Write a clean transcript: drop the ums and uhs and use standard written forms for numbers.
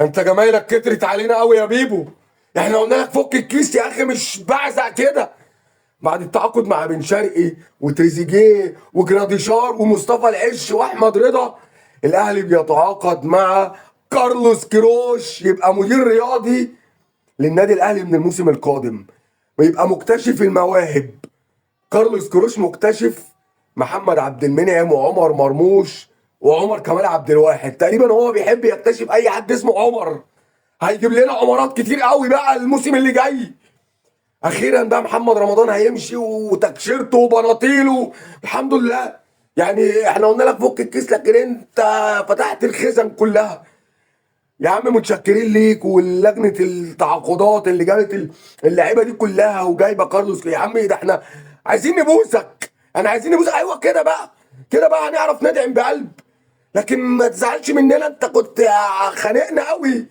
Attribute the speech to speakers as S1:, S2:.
S1: انت جمايلك كترت علينا قوي يا بيبو. احنا قلنا لك فك الكيس يا اخي، مش بعزق كده. بعد التعاقد مع بن شرقي وتريزيجيه وجراديشار ومصطفى العش واحمد رضا، الاهلي بيتعاقد مع كارلوس كيروش يبقى مدير رياضي للنادي الاهلي من الموسم القادم، ويبقى مكتشف المواهب. كارلوس كيروش مكتشف محمد عبد المنعم وعمر مرموش وعمر كمال عبد الواحد. تقريبا هو بيحب يكتشف اي حد اسمه عمر. هيجيب لنا عمرات كتير قوي بقى الموسم اللي جاي. اخيرا بقى محمد رمضان هيمشي وتكشيرته وبناطيله. الحمد لله. يعني احنا قلنا لك فك الكيس، لكن انت فتحت الخزن كلها. يا عم متشكرين ليك ولجنه التعاقدات اللي جابت اللعيبه دي كلها وجايبه كارلوس. يا عم ده احنا عايزين نبوسك. انا عايزين نبوسك. ايوه كده بقى. كده بقى هنعرف ندعم بقلب. لكن ما تزعلش مننا، انت كنت خانقنا قوي.